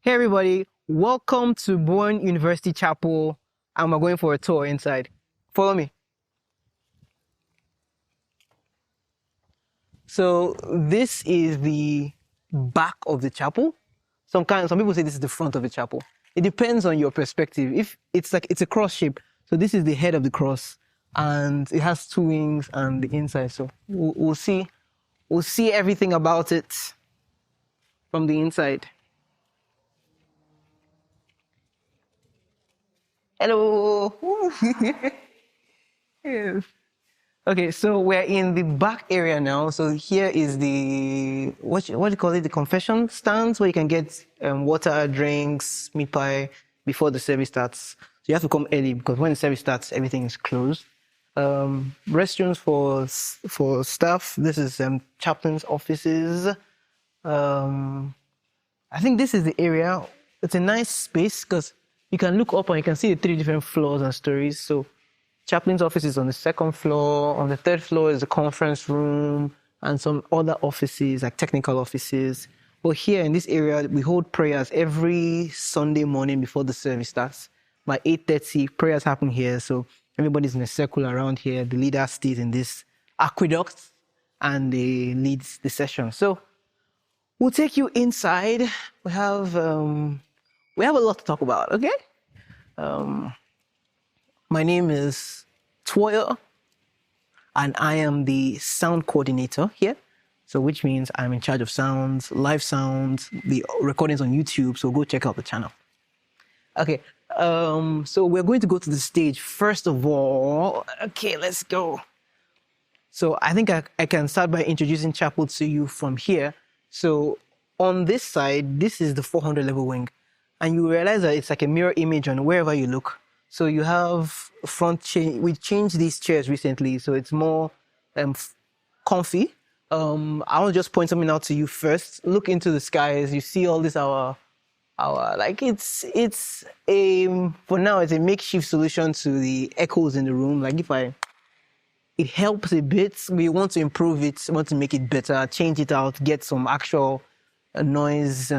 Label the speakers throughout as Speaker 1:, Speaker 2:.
Speaker 1: Hey everybody, welcome to Bourne University Chapel, and we're going for a tour inside. Follow me. So this is the back of the chapel. Some people say this is the front of the chapel. It depends on your perspective. If it's a cross shape, so this is the head of the cross, and it has two wings and the inside. So we'll see everything about it from the inside. Hello. Yes. Okay, so we're in the back area now. So here is the what do you call it? The confession stands where you can get water, drinks, meat pie before the service starts. So you have to come early because when the service starts, everything is closed. Restrooms for staff. This is chaplain's offices. Um, I think this is the area. It's a nice space because you can look up and you can see the three different floors and stories. So chaplain's office is on the second floor. On the third floor is the conference room and some other offices, like technical offices. But here in this area, we hold prayers every Sunday morning before the service starts. By 8:30, prayers happen here. So everybody's in a circle around here. The leader stays in this aqueduct and they lead the session. So we'll take you inside. We have a lot to talk about, okay? My name is Tuoyo, and I am the sound coordinator here. So which means I'm in charge of sounds, live sounds, the recordings on YouTube. So go check out the channel. Okay. So we're going to go to the stage first of all. Okay, let's go. So I think I can start by introducing chapel to you from here. So on this side, this is the 400 level wing. And you realize that it's like a mirror image on wherever you look. So you have front chair. We changed these chairs recently, so it's more comfy. I want to just point something out to you first. Look into the skies. You see all this our like it's a for now it's a makeshift solution to the echoes in the room. Like it helps a bit. We want to improve it, want to make it better, change it out, get some actual noise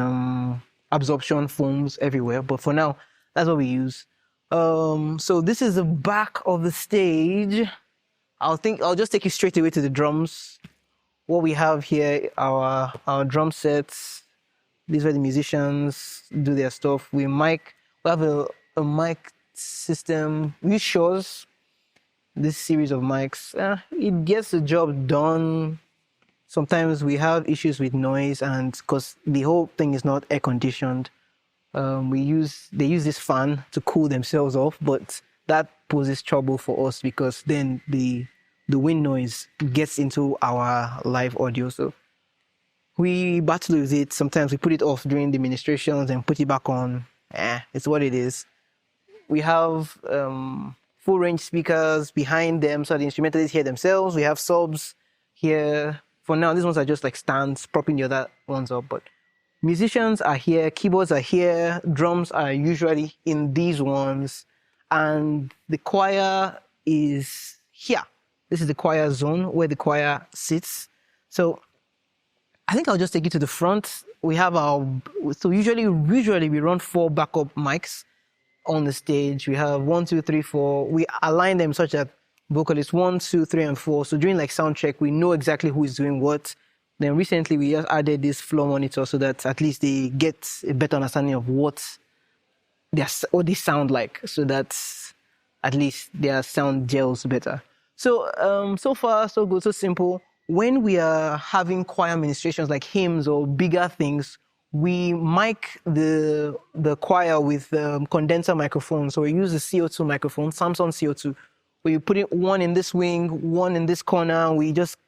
Speaker 1: absorption foams everywhere. But for now, that's what we use. So this is the back of the stage. I'll just take you straight away to the drums. What we have here, our drum sets. These are the musicians do their stuff. We have a mic system. We use Shaw's, this series of mics. It gets the job done. Sometimes we have issues with noise, and because the whole thing is not air conditioned. They use this fan to cool themselves off, but that poses trouble for us because then the wind noise gets into our live audio. So we battle with it. Sometimes we put it off during the ministrations and put it back on. It's what it is. We have full range speakers behind them so the instrumentalists hear themselves. We have subs here. For now, these ones are just like stands propping the other ones up, but musicians are here, keyboards are here, drums are usually in these ones, and the choir is here. This is the choir zone where the choir sits. So I think I'll just take you to the front. We have usually we run 4 backup mics on the stage. We have 1, 2, 3, 4. We align them such that vocalists 1, 2, 3, and 4. So during like sound check, we know exactly who is doing what. Then recently we just added this floor monitor so that at least they get a better understanding of what they sound like, so that at least their sound gels better. So so far so good, so simple. When we are having choir ministrations like hymns or bigger things, we mic the choir with condenser microphones. So we use the CO2 microphone, Samsung CO2. We put it one in this wing, one in this corner. We just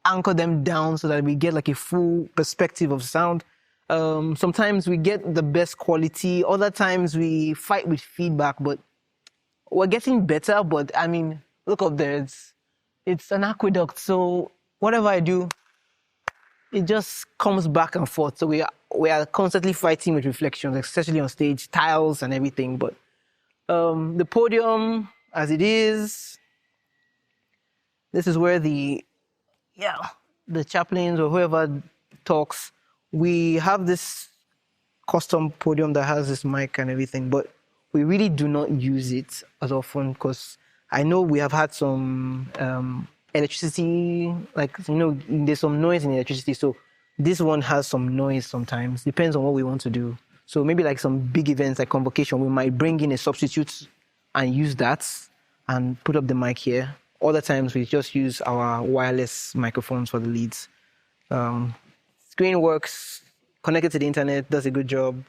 Speaker 1: anchor them down so that we get like a full perspective of sound. Sometimes we get the best quality. Other times we fight with feedback, but we're getting better. But I mean, look up there. It's an aqueduct. So whatever I do, it just comes back and forth. So we are constantly fighting with reflections, especially on stage, tiles and everything. But the podium, as it is, this is where the chaplains or whoever talks. We have this custom podium that has this mic and everything, but we really do not use it as often because I know we have had some electricity, like, there's some noise in electricity. So this one has some noise sometimes, depends on what we want to do. So maybe like some big events like convocation, we might bring in a substitute and use that and put up the mic here. Other times we just use our wireless microphones for the leads. Screen works, connected to the internet, does a good job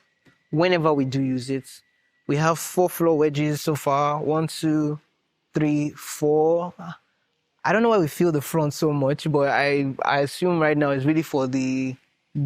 Speaker 1: whenever we do use it. We have 4 floor wedges so far. 1, 2, 3, 4. I don't know why we feel the front so much, but I assume right now it's really for the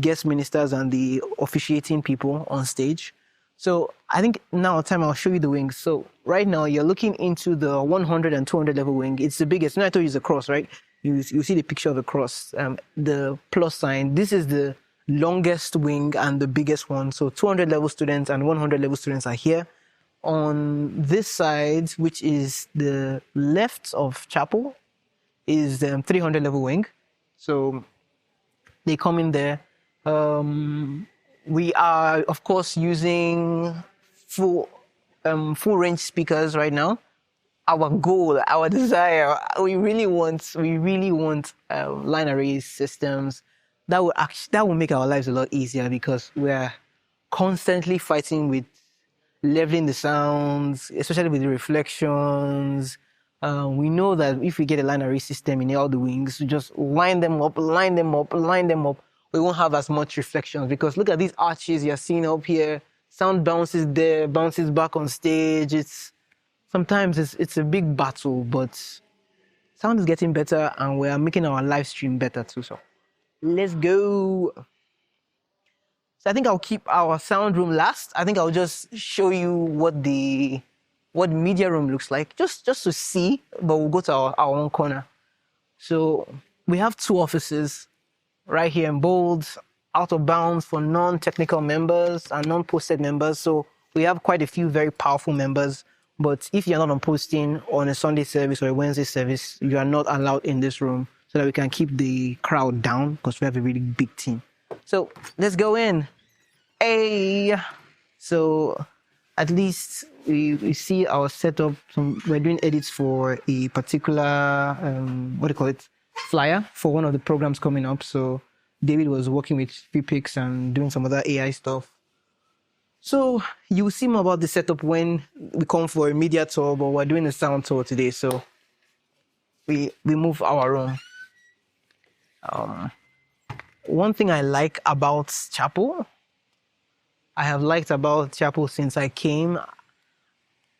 Speaker 1: guest ministers and the officiating people on stage. So I think now I'll show you the wings. So right now you're looking into the 100 and 200 level wing. It's the biggest. I told you it's a cross, right? You see the picture of the cross, the plus sign. This is the longest wing and the biggest one. So 200 level students and 100 level students are here. On this side, which is the left of chapel, is the 300 level wing. So they come in there. We are, of course, using full range speakers right now. Our goal, our desire, we really want line array systems that will make our lives a lot easier, because we're constantly fighting with leveling the sounds, especially with the reflections. We know that if we get a line array system in all the wings, we just line them up, we won't have as much reflections, because look at these arches you're seeing up here. Sound bounces there, bounces back on stage. Sometimes it's a big battle, but sound is getting better and we are making our live stream better too. So let's go. So I think I'll keep our sound room last. I think I'll just show you what the media room looks like, just to see, but we'll go to our own corner. So we have 2 offices right here in bold, out of bounds for non-technical members and non-posted members. So we have quite a few very powerful members. But if you're not on posting on a Sunday service or a Wednesday service, you are not allowed in this room, so that we can keep the crowd down, because we have a really big team. So let's go in. Hey! So at least we see our setup. We're doing edits for a particular, flyer for one of the programs coming up. So David was working with VPix and doing some other AI stuff. So you'll see more about the setup when we come for a media tour, but we're doing a sound tour today. So we move our room. One thing I like about chapel, I have liked about chapel since I came,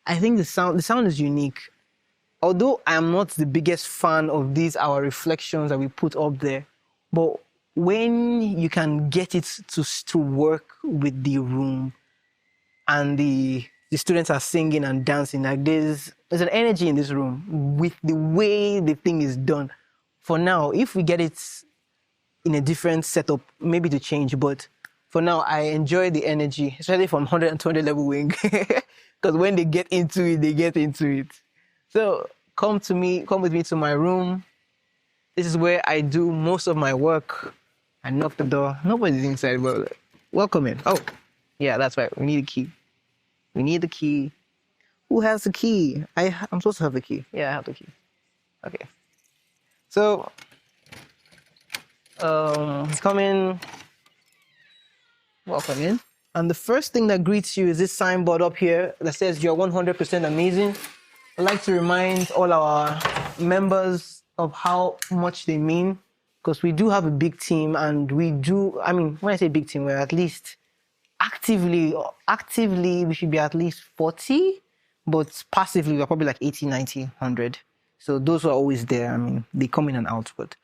Speaker 1: I think the sound is unique. Although I'm not the biggest fan of our reflections that we put up there, but when you can get it to work with the room, and the students are singing and dancing, like there's an energy in this room with the way the thing is done. For now, if we get it in a different setup, maybe to change, but for now, I enjoy the energy, especially from 100 and 200 level wing, because when they get into it, they get into it. So come with me to my room. This is where I do most of my work. I knock the door. Nobody's inside, but welcome in. Oh, yeah, that's right. We need a key. We need the key. Who has the key? I'm supposed to have the key. Yeah, I have the key. Okay. So, come in. Welcome in. And the first thing that greets you is this signboard up here that says you're 100% amazing. I'd like to remind all our members of how much they mean, because we do have a big team, and when I say big team, we're at least actively, we should be at least 40, but passively, we're probably like 80, 90, 100. So those who are always there, they come in and out. But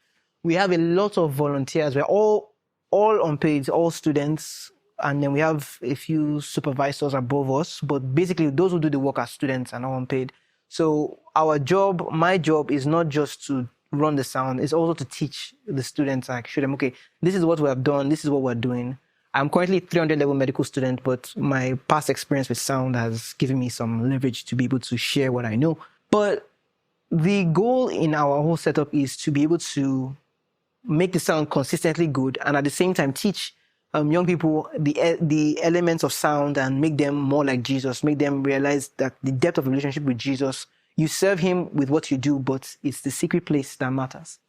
Speaker 1: we have a lot of volunteers. We're all unpaid, all students. And then we have a few supervisors above us. But basically, those who do the work are students and are unpaid. So my job is not just to run the sound. It's also to teach the students, like, show them, okay, this is what we have done. This is what we're doing. I'm currently 300 level medical student, but my past experience with sound has given me some leverage to be able to share what I know. But the goal in our whole setup is to be able to make the sound consistently good and at the same time teach young people the elements of sound and make them more like Jesus, make them realize that the depth of relationship with Jesus, you serve him with what you do, but it's the secret place that matters.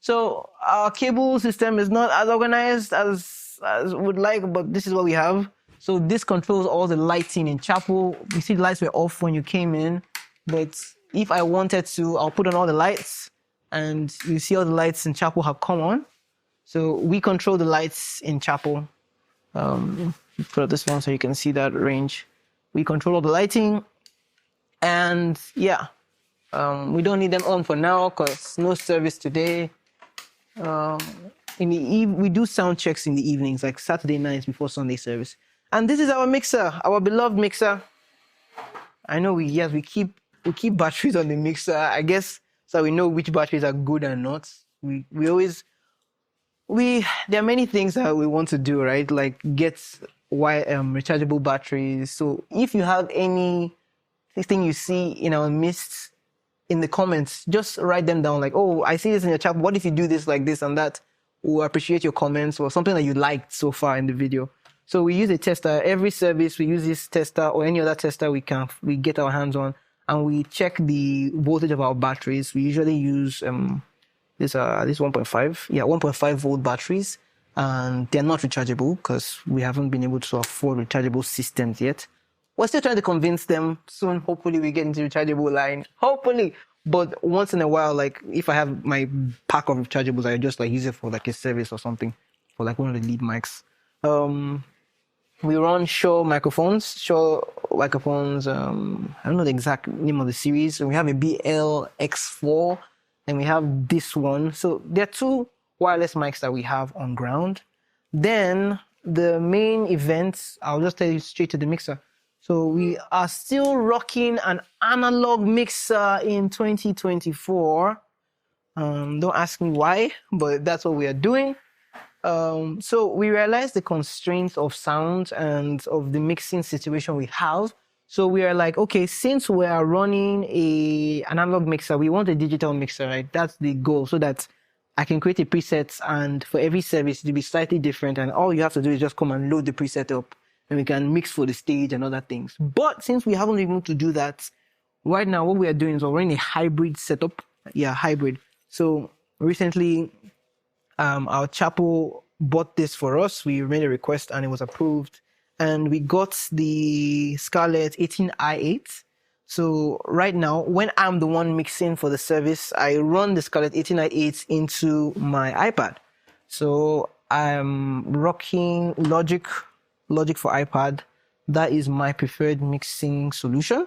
Speaker 1: So our cable system is not as organized as would like, but this is what we have. So this controls all the lighting in chapel. You see the lights were off when you came in, but if I wanted to, I'll put on all the lights, and you see all the lights in chapel have come on. So we control the lights in chapel. Put up this one so you can see that range. We control all the lighting, and yeah, we don't need them on for now because no service today. We do sound checks in the evenings, like Saturday nights before Sunday service. And this is our mixer, our beloved mixer. I know we keep batteries on the mixer, I guess, so we know which batteries are good and not. There are many things that we want to do, right? Like get rechargeable batteries. So if you have anything you see in our midst in the comments, just write them down. Like, oh, I see this in your chat. What if you do this like this and that? We'll appreciate your comments, or something that you liked so far in the video. So we use a tester every service. We use this tester or any other tester we get our hands on, and we check the voltage of our batteries. We usually use this 1.5 volt batteries, and they're not rechargeable because we haven't been able to afford rechargeable systems yet. We're still trying to convince them. Soon, hopefully, we get into rechargeable line. Hopefully. But once in a while, like if I have my pack of rechargeables, I just like use it for like a service or something, for like one of the lead mics. We run Shure microphones. I don't know the exact name of the series. So we have a BL-X4, and we have this one. So there are two wireless mics that we have on ground. Then the main event, I'll just tell you straight to the mixer. So we are still rocking an analog mixer in 2024. Don't ask me why, but that's what we are doing. So we realized the constraints of sound and of the mixing situation we have. So we are like, okay, since we are running an analog mixer, we want a digital mixer, right? That's the goal, so that I can create a preset, and for every service it will be slightly different, and all you have to do is just come and load the preset up, and we can mix for the stage and other things. But since we haven't been able to do that, right now what we are doing is we're running a hybrid setup. Yeah, hybrid. So recently, our chapel bought this for us. We made a request and it was approved, and we got the Scarlett 18i8. So right now, when I'm the one mixing for the service, I run the Scarlett 18i8 into my iPad. So I'm rocking Logic for iPad. That is my preferred mixing solution.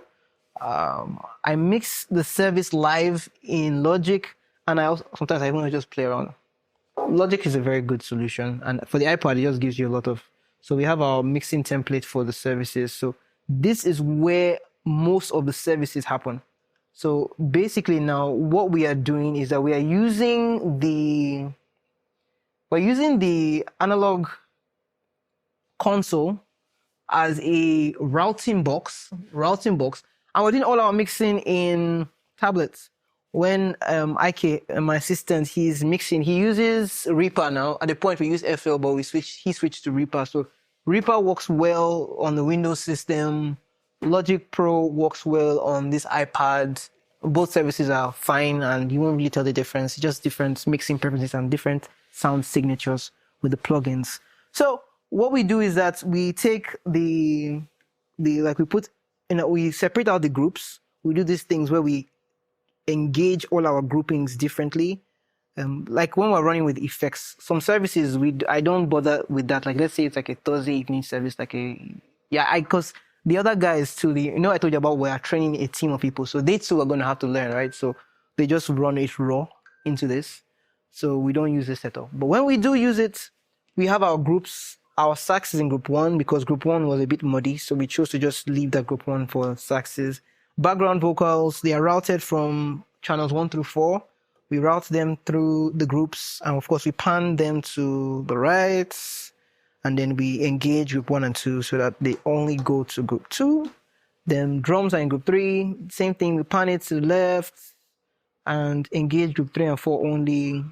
Speaker 1: I mix the service live in Logic, and sometimes I want to just play around. Logic is a very good solution, and for the iPad, it just gives you a lot of. So we have our mixing template for the services. So this is where most of the services happen. So basically now what we are doing is that we are using the analog console as a routing box, and we're doing all our mixing in tablets. When Ike, my assistant, he's mixing, he uses Reaper now. At the point we use FL, but he switched to Reaper. So Reaper works well on the Windows system. Logic Pro works well on this iPad. Both services are fine, and you won't really tell the difference. It's just different mixing preferences and different sound signatures with the plugins. So what we do is that we take we separate out the groups. We do these things where we engage all our groupings differently. Like when we're running with effects, some services I don't bother with that. Like let's say it's like a Thursday evening service, because the other guys too, I told you about we're training a team of people, so they too are going to have to learn, right? So they just run it raw into this. So we don't use this setup. But when we do use it, we have our groups. Our sax is in group 1 because group 1 was a bit muddy, so we chose to just leave that group 1 for saxes. Background vocals, they are routed from channels 1 through 4. We route them through the groups, and of course we pan them to the right, and then we engage group 1 and 2 so that they only go to group 2. Then drums are in group 3, same thing, we pan it to the left and engage group 3 and 4 only.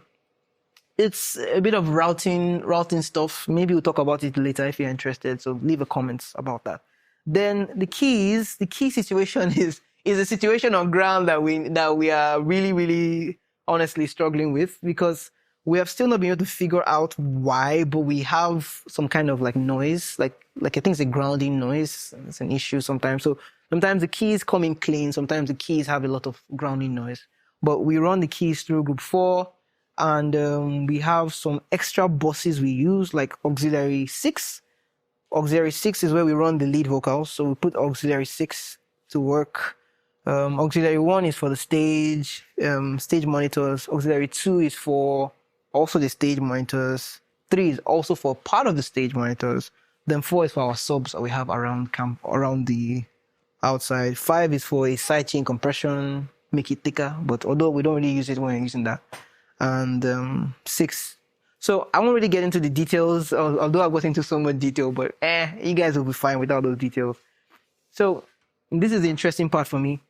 Speaker 1: it's a bit of routing stuff. Maybe we'll talk about it later if you're interested. So leave a comment about that. Then the key situation is a situation on ground that we are really honestly struggling with, because we have still not been able to figure out why, but we have some kind of like noise, like I think it's a grounding noise. It's an issue sometimes. So sometimes the keys come in clean, sometimes the keys have a lot of grounding noise. But we run the keys through group 4, and we have some extra buses we use, like auxiliary 6. Auxiliary 6 is where we run the lead vocals, so we put auxiliary 6 to work. Auxiliary 1 is for the stage monitors. Auxiliary 2 is for also the stage monitors. 3 is also for part of the stage monitors. Then 4 is for our subs that we have around the outside. 5 is for a sidechain compression, make it thicker, but although we don't really use it when we're using that. And 6. So I won't really get into the details, although I got into so much detail, but you guys will be fine without those details. So this is the interesting part for me.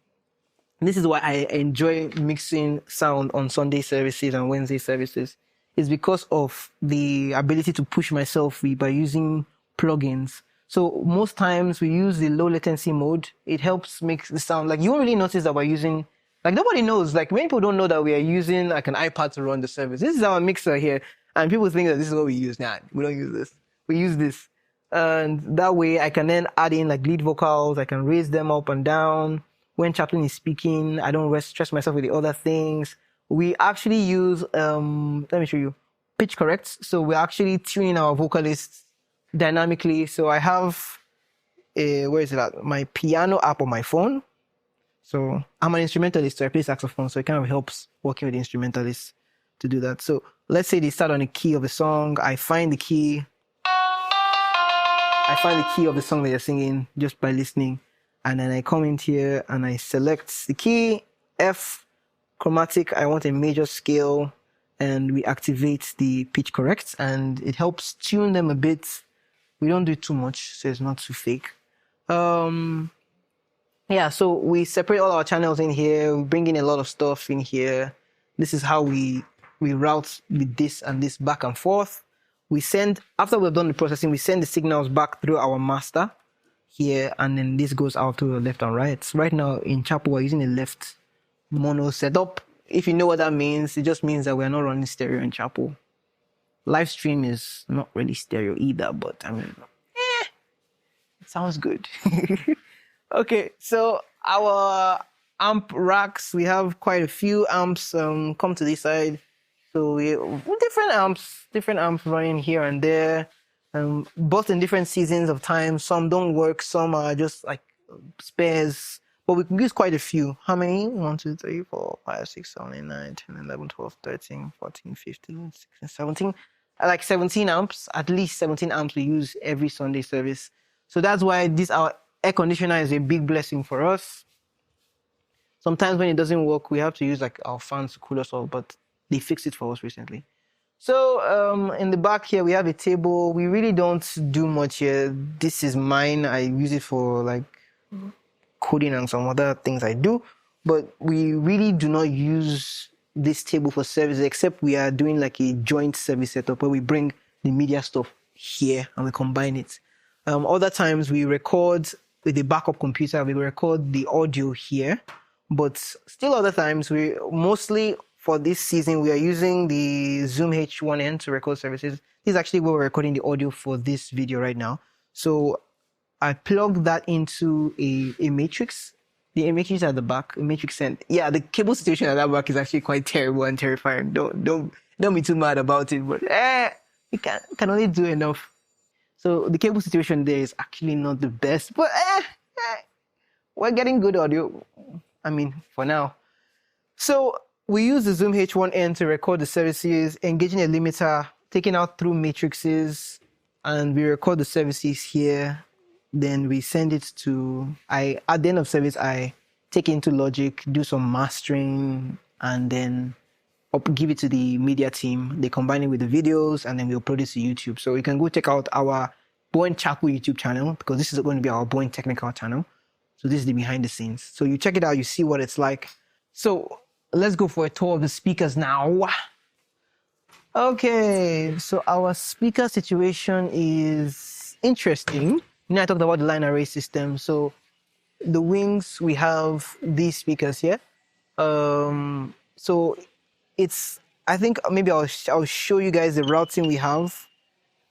Speaker 1: This is why I enjoy mixing sound on Sunday services and Wednesday services. It's because of the ability to push myself by using plugins. So most times we use the low latency mode. It helps make the sound, like you won't really notice that we're using, like nobody knows, like many people don't know that we are using like an iPad to run the service. This is our mixer here. And people think that this is what we use. Nah, we don't use this. We use this. And that way I can then add in like lead vocals. I can raise them up and down. When Chaplin is speaking, I don't stress myself with the other things. We actually use, let me show you, pitch corrects. So we're actually tuning our vocalists dynamically. So I have, where is it at? My piano app on my phone. So I'm an instrumentalist, so I play saxophone. So it kind of helps working with the instrumentalists to do that. So let's say they start on the key of a song. I find the key of the song that you're singing just by listening. And then I come in here and I select the key, F, chromatic. I want a major scale, and we activate the pitch correct, and it helps tune them a bit. We don't do it too much, so it's not too fake. Yeah, so we separate all our channels in here. We bring in a lot of stuff in here. This is how we route with this and this back and forth. We send, after we've done the processing, we send the signals back through our master here, and then this goes out to the left and right. Right now in Chapel, we're using a left mono setup. If you know what that means, it just means that we're not running stereo in Chapel. Live stream is not really stereo either, but I mean, it sounds good. Okay, so our amp racks, we have quite a few amps. Come to this side. So we different amps running here and there, both in different seasons of time. Some don't work, some are just like spares, but we can use quite a few. How many? 1, 2, 3, 4, 5, 6, 7, 8, 9, 10, 11, 12, 13, 14, 15, 16, 17. Like 17 amps, at least 17 amps we use every Sunday service. So that's why our air conditioner is a big blessing for us. Sometimes when it doesn't work, we have to use like our fans to cool us off, but they fixed it for us recently. So in the back here, we have a table. We really don't do much here. This is mine. I use it for like coding and some other things I do, but we really do not use this table for services, except we are doing like a joint service setup where we bring the media stuff here and we combine it. Other times we record with a backup computer, we record the audio here, but still other times we mostly for this season, we are using the Zoom H1n to record services. This is actually where we're recording the audio for this video right now. So I plugged that into a matrix. The matrix at the back, a matrix sent. Yeah, the cable situation at that back is actually quite terrible and terrifying. Don't be too mad about it, but you can only do enough. So the cable situation there is actually not the best, but we're getting good audio. I mean, for now. So we use the Zoom H1n to record the services, engaging a limiter, taking out through matrices, and we record the services here. Then we send it to, at the end of service, I take it into Logic, do some mastering, and then give it to the media team. They combine it with the videos, and then we upload it to YouTube. So you can go check out our Boeing Chapel YouTube channel, because this is going to be our Boeing technical channel. So this is the behind the scenes. So you check it out, you see what it's like. So let's go for a tour of the speakers now. Okay, so our speaker situation is interesting. I talked about the line array system. So the wings, we have these speakers here. So it's, I think maybe I'll show you guys the routing we have.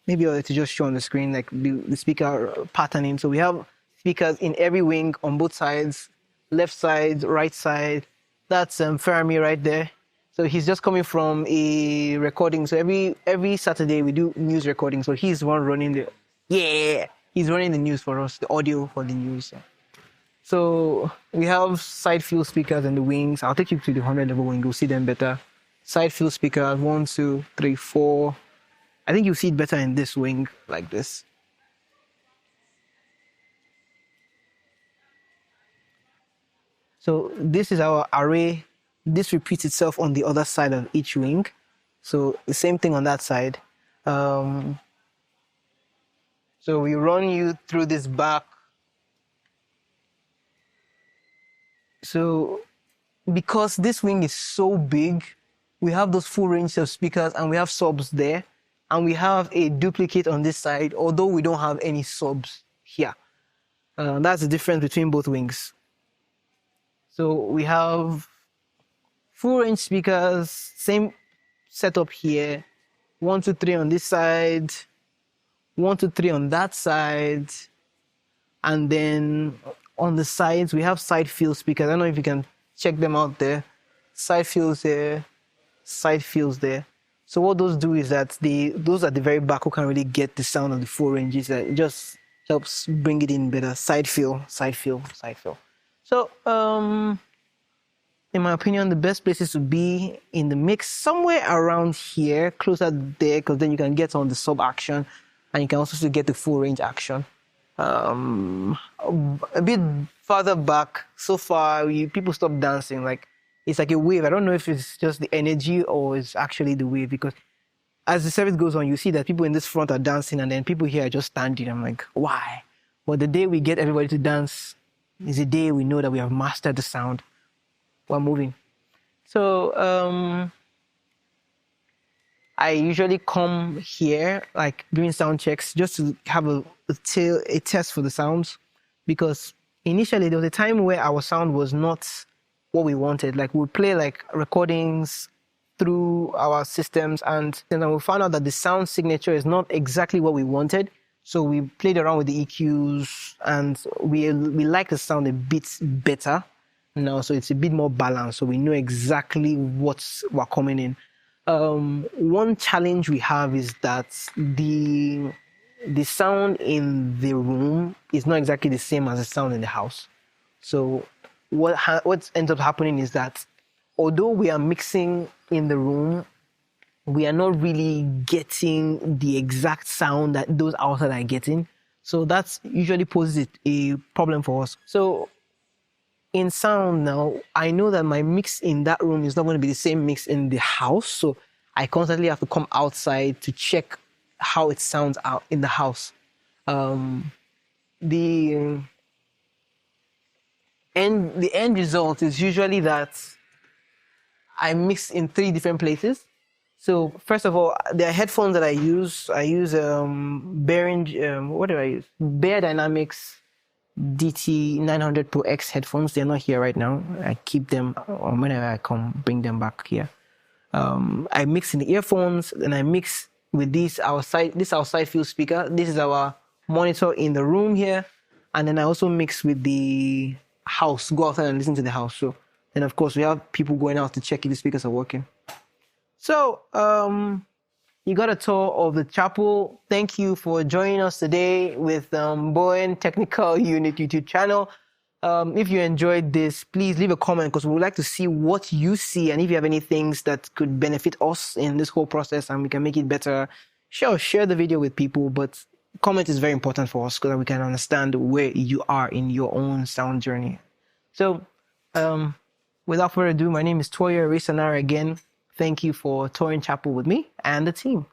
Speaker 1: Maybe I'll to just show on the screen like the speaker patterning. So we have speakers in every wing on both sides, left side, right side. That's Fermi right there. So he's just coming from a recording. So every Saturday we do news recording. So he's the one running he's running the news for us, the audio for the news. So we have side field speakers and the wings. I'll take you to the 100 level wing. You'll see them better. Side field speakers, 1, 2, 3, 4. I think you'll see it better in this wing like this. So this is our array. This repeats itself on the other side of each wing. So the same thing on that side. So we run you through this back. So because this wing is so big, we have those full range of speakers and we have subs there. And we have a duplicate on this side, although we don't have any subs here. That's the difference between both wings. So we have full range speakers, same setup here. 1, 2, 3 on this side, 1, 2, 3 on that side. And then on the sides, we have side field speakers. I don't know if you can check them out there. Side fields there, side fields there. So what those do is that those at the very back who can't really get the sound of the full ranges, it just helps bring it in better. Side fill, side fill, side fill. So in my opinion, the best places to be in the mix somewhere around here, closer there, because then you can get on the sub action and you can also still get the full range action. A bit farther back, so far, people stop dancing. Like, it's like a wave. I don't know if it's just the energy or it's actually the wave, because as the service goes on, you see that people in this front are dancing and then people here are just standing. I'm like, why? But the day we get everybody to dance is the day we know that we have mastered the sound while moving. So I usually come here, like doing sound checks, just to have a test for the sounds, because initially there was a time where our sound was not what we wanted. Like, we'd play like recordings through our systems and then we found out that the sound signature is not exactly what we wanted. So we played around with the EQs and we like the sound a bit better now. So it's a bit more balanced. So we know exactly what's we're coming in. One challenge we have is that the sound in the room is not exactly the same as the sound in the house. So what ends up happening is that although we are mixing in the room, we are not really getting the exact sound that those outside are getting. So that usually poses a problem for us. So in sound now, I know that my mix in that room is not going to be the same mix in the house. So I constantly have to come outside to check how it sounds out in the house. The end result is usually that I mix in 3 different places. So first of all, there are headphones that I use. I use Behringer, what do I use? Bear Dynamics DT 900 Pro X headphones. They're not here right now. I keep them, or whenever I come, bring them back here. I mix in the earphones, and I mix with this outside field speaker. This is our monitor in the room here. And then I also mix with the house, go outside and listen to the house. So then, of course, we have people going out to check if the speakers are working. So you got a tour of the chapel. Thank you for joining us today with Bowen Technical Unit YouTube channel. If you enjoyed this, please leave a comment, because we would like to see what you see, and if you have any things that could benefit us in this whole process and we can make it better, share the video with people. But comment is very important for us so that we can understand where you are in your own sound journey. So without further ado, my name is Tuoyo Eresenara again. Thank you for touring chapel with me and the team.